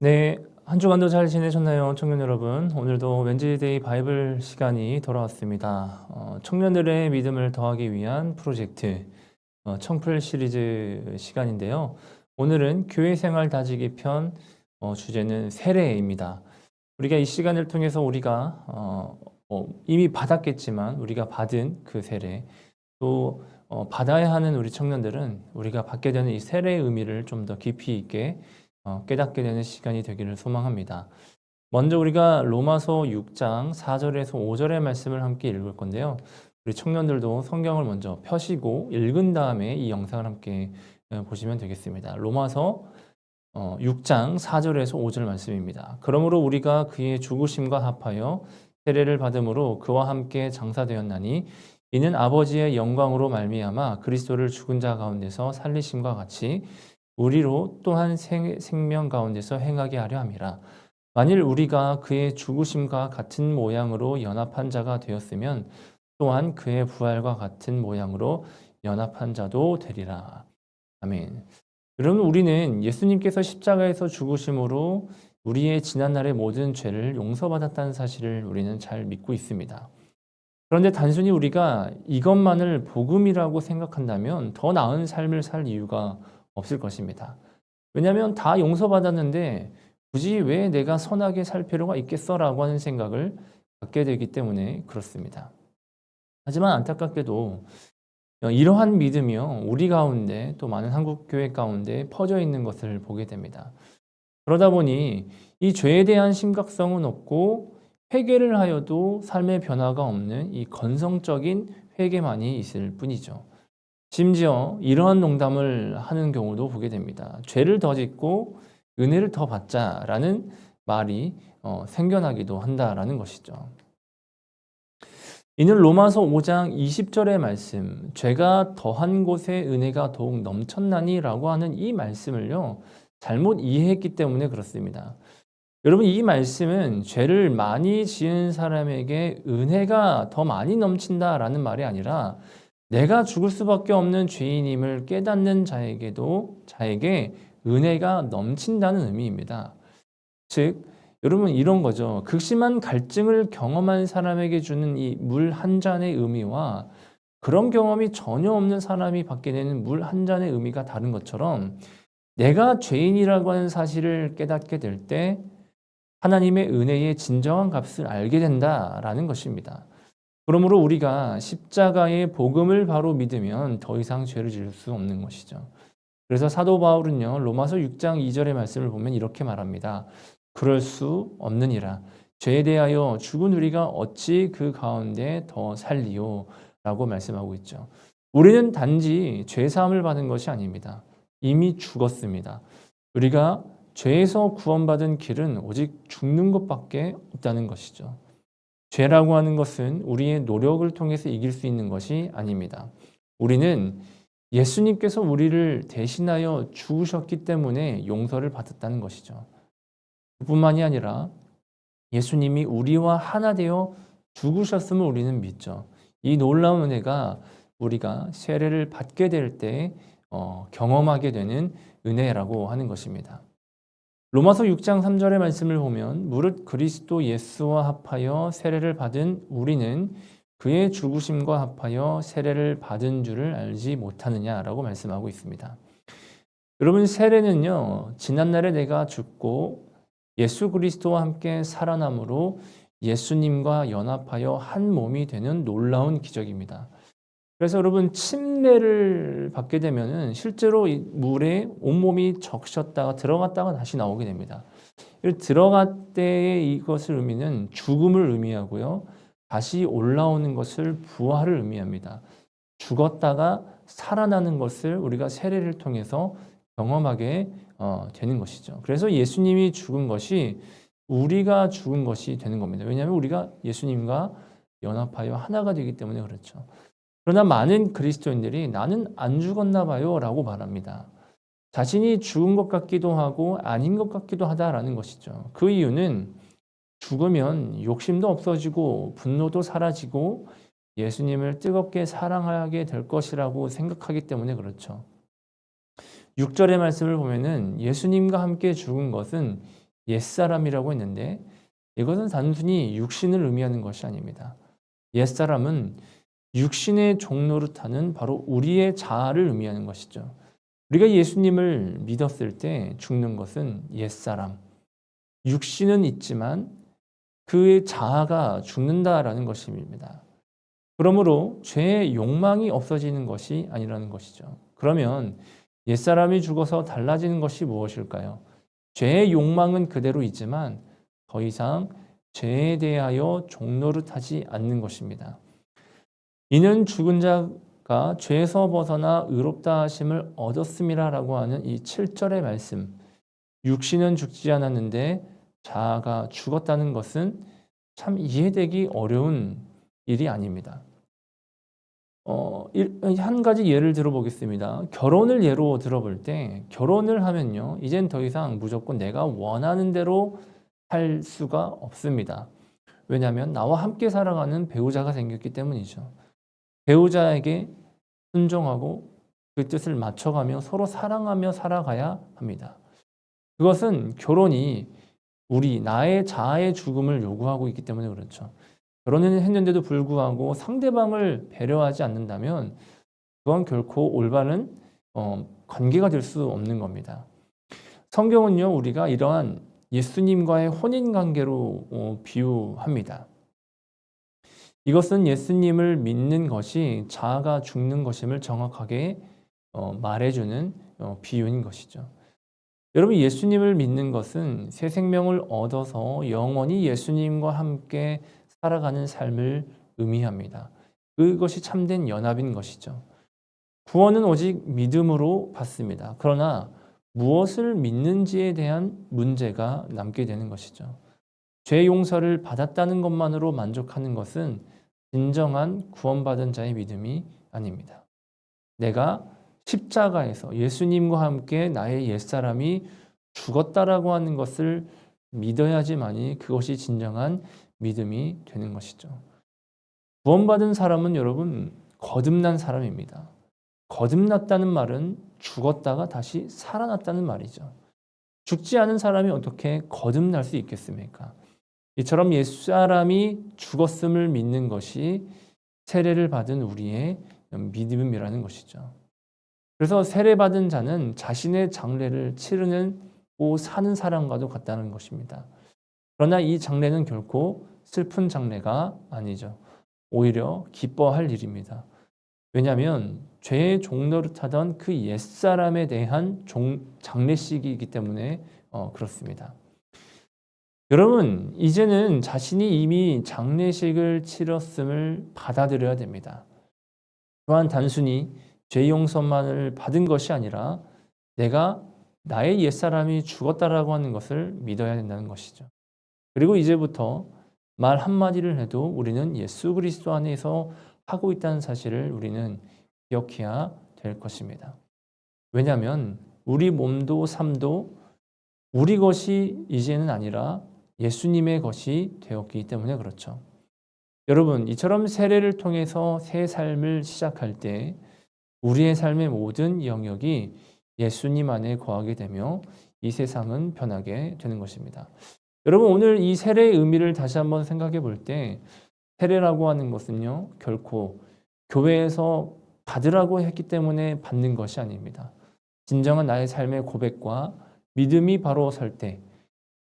네, 한 주간도 잘 지내셨나요, 청년 여러분? 오늘도 웬즈데이 바이블 시간이 돌아왔습니다. 청년들의 믿음을 더하기 위한 프로젝트 청풀 시리즈 시간인데요. 오늘은 교회 생활 다지기 편 주제는 세례입니다. 우리가 이 시간을 통해서 우리가 이미 받았겠지만 우리가 받은 그 세례 또 받아야 하는 우리 청년들은 우리가 받게 되는 이 세례의 의미를 좀 더 깊이 있게 깨닫게 되는 시간이 되기를 소망합니다. 먼저 우리가 로마서 6장 4절에서 5절의 말씀을 함께 읽을 건데요. 우리 청년들도 성경을 먼저 펴시고 읽은 다음에 이 영상을 함께 보시면 되겠습니다. 로마서 6장 4절에서 5절 말씀입니다. 그러므로 우리가 그의 죽으심과 합하여 세례를 받음으로 그와 함께 장사되었나니 이는 아버지의 영광으로 말미암아 그리스도를 죽은 자 가운데서 살리심과 같이 우리로 또한 생명 가운데서 행하게 하려 함이라. 만일 우리가 그의 죽으심과 같은 모양으로 연합한 자가 되었으면 또한 그의 부활과 같은 모양으로 연합한 자도 되리라. 아멘. 여러분, 우리는 예수님께서 십자가에서 죽으심으로 우리의 지난날의 모든 죄를 용서받았다는 사실을 우리는 잘 믿고 있습니다. 그런데 단순히 우리가 이것만을 복음이라고 생각한다면 더 나은 삶을 살 이유가 없을 것입니다. 왜냐하면 다 용서받았는데 굳이 왜 내가 선하게 살 필요가 있겠어라고 하는 생각을 갖게 되기 때문에 그렇습니다. 하지만 안타깝게도 이러한 믿음이요, 우리 가운데 또 많은 한국교회 가운데 퍼져 있는 것을 보게 됩니다. 그러다 보니 이 죄에 대한 심각성은 없고 회개를 하여도 삶의 변화가 없는 이 건성적인 회개만이 있을 뿐이죠. 심지어 이러한 농담을 하는 경우도 보게 됩니다. 죄를 더 짓고 은혜를 더 받자라는 말이 생겨나기도 한다라는 것이죠. 이는 로마서 5장 20절의 말씀, 죄가 더한 곳에 은혜가 더욱 넘쳤나니라고 하는 이 말씀을요, 잘못 이해했기 때문에 그렇습니다. 여러분, 이 말씀은 죄를 많이 지은 사람에게 은혜가 더 많이 넘친다라는 말이 아니라 내가 죽을 수밖에 없는 죄인임을 깨닫는 자에게 은혜가 넘친다는 의미입니다. 즉, 여러분, 이런 거죠. 극심한 갈증을 경험한 사람에게 주는 이 물 한 잔의 의미와 그런 경험이 전혀 없는 사람이 받게 되는 물 한 잔의 의미가 다른 것처럼 내가 죄인이라고 하는 사실을 깨닫게 될 때 하나님의 은혜의 진정한 값을 알게 된다라는 것입니다. 그러므로 우리가 십자가의 복음을 바로 믿으면 더 이상 죄를 지을 수 없는 것이죠. 그래서 사도 바울은요, 로마서 6장 2절의 말씀을 보면 이렇게 말합니다. 그럴 수 없느니라. 죄에 대하여 죽은 우리가 어찌 그 가운데 더 살리요? 라고 말씀하고 있죠. 우리는 단지 죄 사함을 받은 것이 아닙니다. 이미 죽었습니다. 우리가 죄에서 구원받은 길은 오직 죽는 것밖에 없다는 것이죠. 죄라고 하는 것은 우리의 노력을 통해서 이길 수 있는 것이 아닙니다. 우리는 예수님께서 우리를 대신하여 죽으셨기 때문에 용서를 받았다는 것이죠. 그뿐만이 아니라 예수님이 우리와 하나 되어 죽으셨음을 우리는 믿죠. 이 놀라운 은혜가 우리가 세례를 받게 될 때 경험하게 되는 은혜라고 하는 것입니다. 로마서 6장 3절의 말씀을 보면 무릇 그리스도 예수와 합하여 세례를 받은 우리는 그의 죽으심과 합하여 세례를 받은 줄을 알지 못하느냐라고 말씀하고 있습니다. 여러분, 세례는요, 지난날에 내가 죽고 예수 그리스도와 함께 살아남으로 예수님과 연합하여 한 몸이 되는 놀라운 기적입니다. 그래서 여러분, 침례를 받게 되면은 실제로 이 물에 온몸이 적셨다가 들어갔다가 다시 나오게 됩니다. 들어갈 때의 이것을 의미는 죽음을 의미하고요. 다시 올라오는 것을 부활을 의미합니다. 죽었다가 살아나는 것을 우리가 세례를 통해서 경험하게 되는 것이죠. 그래서 예수님이 죽은 것이 우리가 죽은 것이 되는 겁니다. 왜냐하면 우리가 예수님과 연합하여 하나가 되기 때문에 그렇죠. 그러나 많은 그리스도인들이 나는 안 죽었나 봐요 라고 말합니다. 자신이 죽은 것 같기도 하고 아닌 것 같기도 하다라는 것이죠. 그 이유는 죽으면 욕심도 없어지고 분노도 사라지고 예수님을 뜨겁게 사랑하게 될 것이라고 생각하기 때문에 그렇죠. 6절의 말씀을 보면은 예수님과 함께 죽은 것은 옛사람이라고 했는데 이것은 단순히 육신을 의미하는 것이 아닙니다. 옛사람은 육신의 종노릇하는 바로 우리의 자아를 의미하는 것이죠. 우리가 예수님을 믿었을 때 죽는 것은 옛사람, 육신은 있지만 그의 자아가 죽는다라는 것입니다. 그러므로 죄의 욕망이 없어지는 것이 아니라는 것이죠. 그러면 옛사람이 죽어서 달라지는 것이 무엇일까요? 죄의 욕망은 그대로 있지만 더 이상 죄에 대하여 종노릇하지 않는 것입니다. 이는 죽은 자가 죄에서 벗어나 의롭다 하심을 얻었음이라라고 하는 이 7절의 말씀, 육신은 죽지 않았는데 자아가 죽었다는 것은 참 이해되기 어려운 일이 아닙니다. 한 가지 예를 들어보겠습니다. 결혼을 예로 들어볼 때 결혼을 하면요, 이젠 더 이상 무조건 내가 원하는 대로 할 수가 없습니다. 왜냐하면 나와 함께 살아가는 배우자가 생겼기 때문이죠. 배우자에게 순종하고 그 뜻을 맞춰가며 서로 사랑하며 살아가야 합니다. 그것은 결혼이 나의 자아의 죽음을 요구하고 있기 때문에 그렇죠. 결혼을 했는데도 불구하고 상대방을 배려하지 않는다면 그건 결코 올바른 관계가 될 수 없는 겁니다. 성경은요, 우리가 이러한 예수님과의 혼인 관계로 비유합니다. 이것은 예수님을 믿는 것이 자아가 죽는 것임을 정확하게 말해주는 비유인 것이죠. 여러분, 예수님을 믿는 것은 새 생명을 얻어서 영원히 예수님과 함께 살아가는 삶을 의미합니다. 그것이 참된 연합인 것이죠. 구원은 오직 믿음으로 받습니다. 그러나 무엇을 믿는지에 대한 문제가 남게 되는 것이죠. 죄 용서를 받았다는 것만으로 만족하는 것은 진정한 구원받은 자의 믿음이 아닙니다. 내가 십자가에서 예수님과 함께 나의 옛사람이 죽었다라고 하는 것을 믿어야지만이 그것이 진정한 믿음이 되는 것이죠. 구원받은 사람은 여러분 거듭난 사람입니다. 거듭났다는 말은 죽었다가 다시 살아났다는 말이죠. 죽지 않은 사람이 어떻게 거듭날 수 있겠습니까? 이처럼 옛사람이 죽었음을 믿는 것이 세례를 받은 우리의 믿음이라는 것이죠. 그래서 세례받은 자는 자신의 장례를 치르고 사는 사람과도 같다는 것입니다. 그러나 이 장례는 결코 슬픈 장례가 아니죠. 오히려 기뻐할 일입니다. 왜냐하면 죄의 종노릇하던 그 옛사람에 대한 장례식이기 때문에 그렇습니다. 여러분, 이제는 자신이 이미 장례식을 치렀음을 받아들여야 됩니다. 또한 단순히 죄 용서만을 받은 것이 아니라 내가 나의 옛사람이 죽었다라고 하는 것을 믿어야 된다는 것이죠. 그리고 이제부터 말 한마디를 해도 우리는 예수 그리스도 안에서 하고 있다는 사실을 우리는 기억해야 될 것입니다. 왜냐하면 우리 몸도 삶도 우리 것이 이제는 아니라 예수님의 것이 되었기 때문에 그렇죠. 여러분, 이처럼 세례를 통해서 새 삶을 시작할 때 우리의 삶의 모든 영역이 예수님 안에 거하게 되며 이 세상은 변하게 되는 것입니다. 여러분, 오늘 이 세례의 의미를 다시 한번 생각해 볼 때 세례라고 하는 것은요, 결코 교회에서 받으라고 했기 때문에 받는 것이 아닙니다. 진정한 나의 삶의 고백과 믿음이 바로 설 때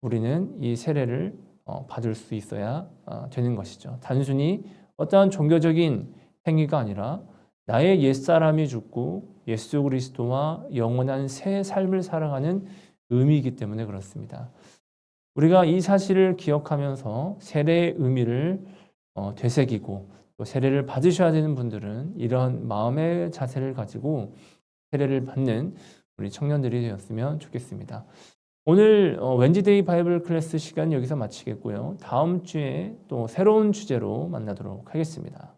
우리는 이 세례를 받을 수 있어야 되는 것이죠. 단순히 어떠한 종교적인 행위가 아니라 나의 옛사람이 죽고 예수 그리스도와 영원한 새 삶을 살아가는 의미이기 때문에 그렇습니다. 우리가 이 사실을 기억하면서 세례의 의미를 되새기고 또 세례를 받으셔야 되는 분들은 이런 마음의 자세를 가지고 세례를 받는 우리 청년들이 되었으면 좋겠습니다. 오늘 웬지데이 바이블 클래스 시간 여기서 마치겠고요. 다음 주에 또 새로운 주제로 만나도록 하겠습니다.